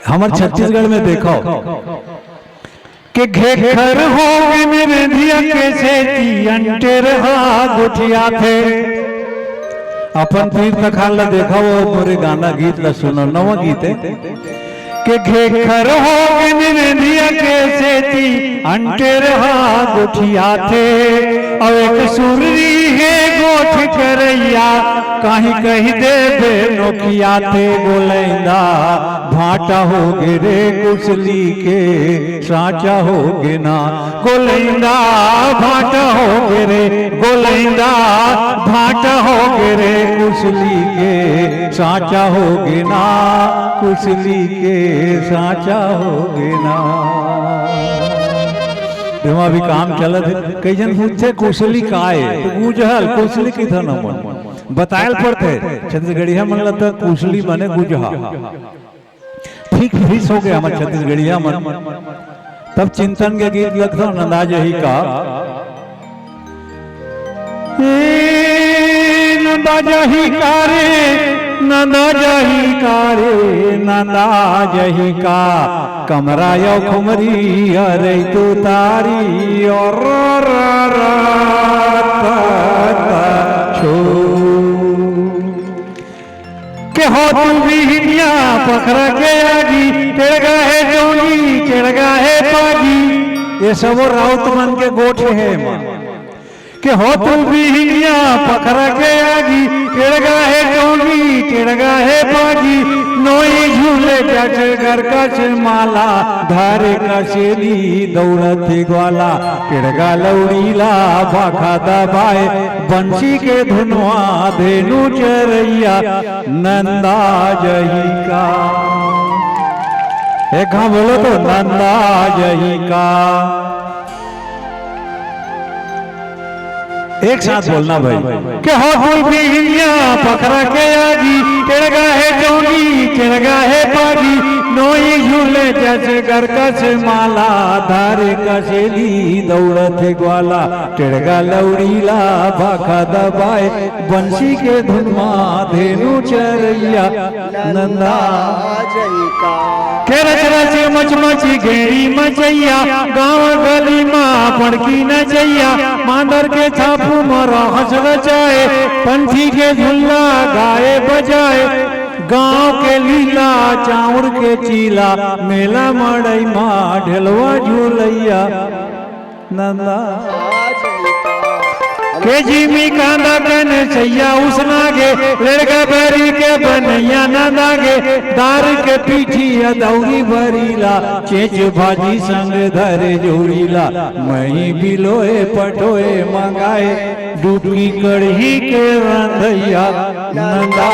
हमारे छत्तीसगढ़ में देखो कि घेखर हो मेरे धिया के सेती अंटे रहा गुठिया थे अपन तीर तखाल ला देखा वो मोरे गाना गीत ला सुनो नवा गीत है कि घेखर हो मेरे धिया के सेती अंटे रहा गुठिया थे और एक सुररी है गोठ करैया कहीं कहीं दे दे नोकिया थे गोलैंदा भाटा हो गे रे कुसली के साचा हो गे ना गोलैंदा भाटा हो गे रे गोलैंदा भाटा हो गे रे कुसली के साचा हो गे ना कुसली के साचा हो गे ना। भी काम चलत है कई जन पूछते कुशली काए तो गुजहल कुशली की था नमन बतायल पड़ते छत्तीसगढ़िया मन लगता कुशली माने गुजहा ठीक फिक्स हो गया हमारे छत्तीसगढ़िया मन। तब चिंतन के गीत लगता नंदा जही का नंदा जही का रे नंदा जही का रे नंदा जही का कमरा यो खुमरी अरे तू तारी और के हो तू भी पखरा के आगी टेड़गा है जोनी टेड़गा है पागी ये सब राउत मन के गोठे है मां के हो तू भी पखरा के आगी टेड़गा है जोनी टेड़गा है पागी नोई झूले जाचे घर का से माला धारे का सेली दौड़ती ग्वाला टेड़गा लौड़ीला भाखा दबाए बंसी के धुनवा धेनु चरैया नंदा जही का एक हाँ बोलो तो नंदा जही का एक साथ बोलना भाई के हो कोई भी पकड़ा के आगी टेड़गा है जोनी टेड़गा है पागी नोई झूले जैसे घर का से माला धारे का सेली दौड़ते ग्वाला टेड़गा लौड़ीला भाखा दबाए बंसी के धुनवा धेनु चरैया नंदा जही का के रचरा से मचमची घेरी मचैया गाँव गली माँ पड़की न जैया मांदर के छापू मरा हंस रचाए पंछी के झुल्ला गाए बजाए गांव के लीला चाउर के चीला मेला मड़ई माँ ढेलवा झूलैया नंदा के जिमी कांदा कन सैया उसनागे लड़का भरी के बनैया नंदागे दार के पीठी दौड़ी भरीला चेच भाजी संग धरे जोड़ीला मही बिलोए पटोए मंगाए डूबी कढ़ी के रंधैया नंदा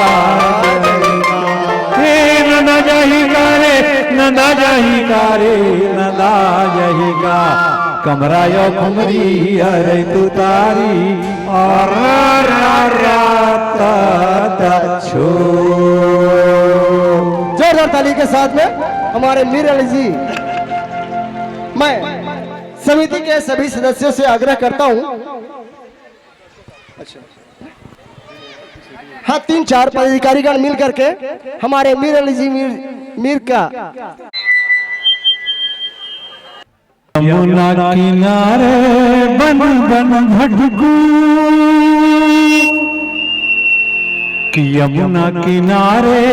हे नंदा जही कारे नंदा जही कारे नंदा जही का कमरा यो खुमरी अरे तू तारी और जोरदार ताली के साथ में हमारे मीर अली जी। मैं समिति के सभी सदस्यों से आग्रह करता हूं हाँ 3-4 पदाधिकारीगण मिल करके हमारे मीर अली जी मीर का यमुना किनारे बन बन भटकू कि यमुना किनारे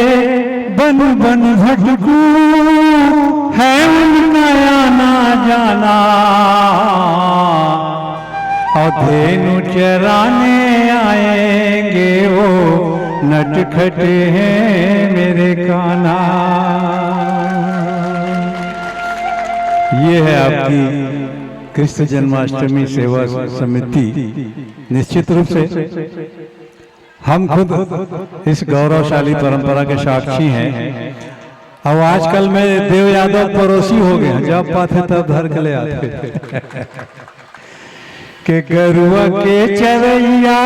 बन बन भटकू है उनका आना जाना और धेनु चराने आएंगे वो नटखटे हैं मेरे काना। ये है आपकी कृष्ण जन्माष्टमी सेवा समिति। निश्चित रूप से हम खुद इस गौरवशाली परंपरा के साक्षी हैं। अब आजकल में देव यादव पड़ोसी हो गए, जब पाते तब धर के ले आते के गरुआ के चरैया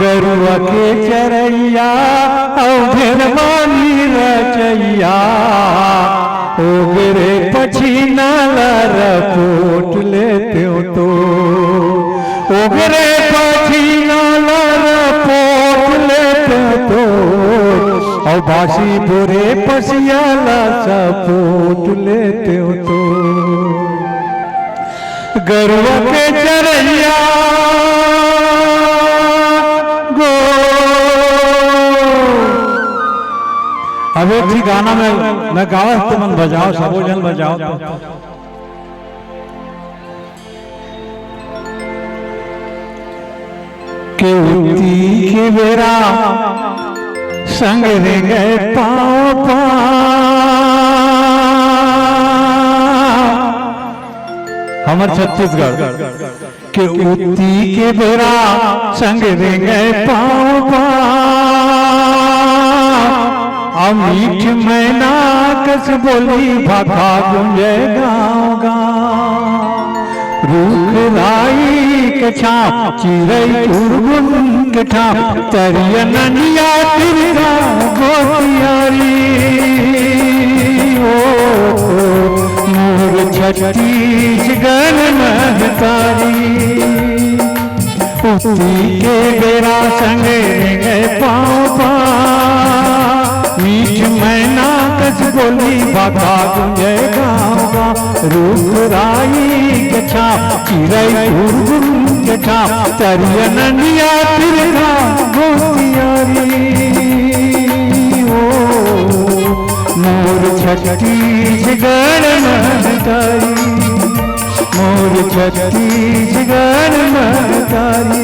गरुआ के चरैया औघरवानी रचैया ओगरे पछीना रपोट लेते हो तो ओगरे पछीना रपोट लेते हो तो और बासी बुरे पसियाला सपोट लेते हो तो गरवा के चरैया गो। अब एक ही गाना में मैं गावा तो मन बजाओ, सबो जन बजाओ तो। के उती के बेरा संग रे गए पाँव हमर छत्तीसगढ़ के उती के बेरा संग रे गए पाँव मीठ मैना कस बोली भाखा गुंजे गाँव गाँव रूख राई के छाप चिरई उर्गुन के ठाप तरिया ननिया तिरगा गोतियारी ओ मोर छत्तीसगढ़ महतारी उती के बेरा संगे गए पाँव मीठ मैना कस बोली भाखा गुंजे गाँव गाँव रूप राई के छाप चिरई उर्गुन के ठाप तरिया ननिया तिरगा गोतियारी ओ मोर छत्तीसगढ़ महतारी मोर छत्तीसगढ़ महतारी।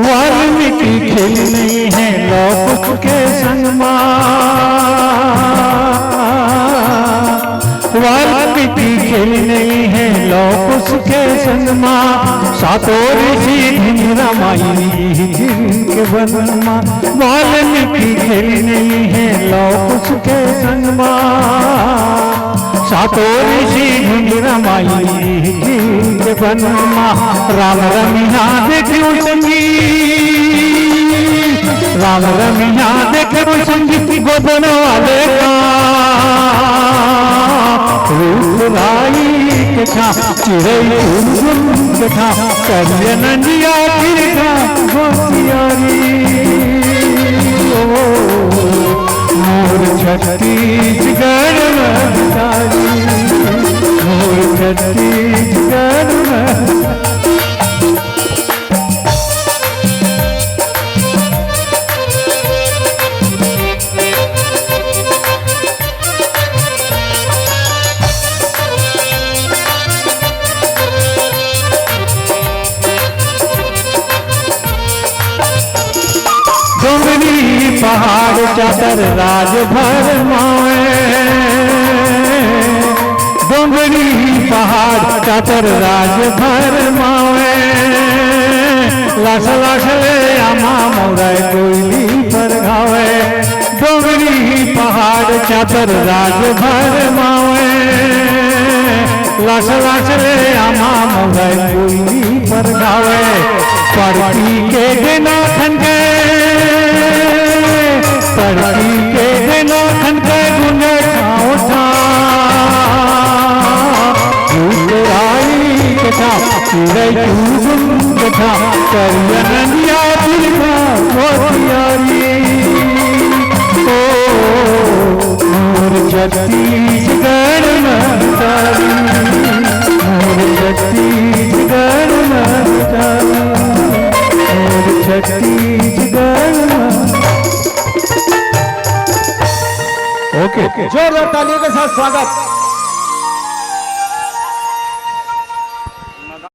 वाल्मीकि खेल नहीं है लौकुश के संग वाल्मीकि खेल नहीं है लौकुश के संग सातों ऋषि धिंगरा माई जिनके बनमा वाल्मीकि खेल नहीं है लौकुश के संग सातों ऋषि धिंगरा माई जिनके बनमा राम रमिया देखो संगी राम रमिया देखो संगी गोदन वाले का रूप राई के छाप चिरई उर्गुन के ठाप तरिया ननिया तिरगा गोतियारी ओ मोर छत्तीसगढ़ महतारी मोर छत्तीसगढ़ पहाड़ चादर राज भर माए डोंगरी पहाड़ चादर राज भर माए लाश लाश ले आमा मोरा कोयली पर गावे डोंगरी पहाड़ चादर राज भर माए लाश लाश ले आमा मोरा कोयली पर गावे पड़ती के देना खनके पड़ती के देना खनके गुने उठा आई के था चिरई उर्गुन के था तरिया ननिया तिरगा गोतियारी ओ मोर छत्तीसगढ़ महतारी मोर छत्तीसगढ़ महतारी मोर छत्तीसगढ़। ओके जोरदार तालियों के साथ स्वागत